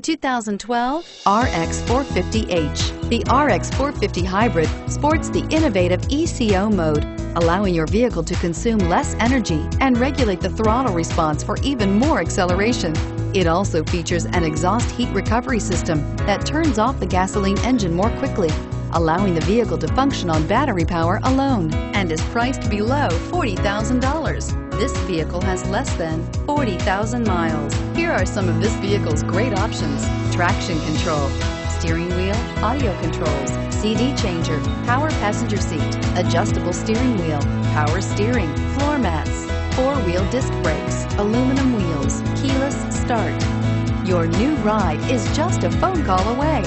2012 RX 450h. The RX 450 Hybrid sports the innovative ECO mode, allowing your vehicle to consume less energy and regulate the throttle response for even more acceleration. It also features an exhaust heat recovery system that turns off the gasoline engine more quickly, allowing the vehicle to function on battery power alone, and is priced below $40,000. This vehicle has less than 40,000 miles. Here are some of this vehicle's great options: traction control, steering wheel audio controls, CD changer, power passenger seat, adjustable steering wheel, power steering, floor mats, four-wheel disc brakes, aluminum wheels, keyless start. Your new ride is just a phone call away.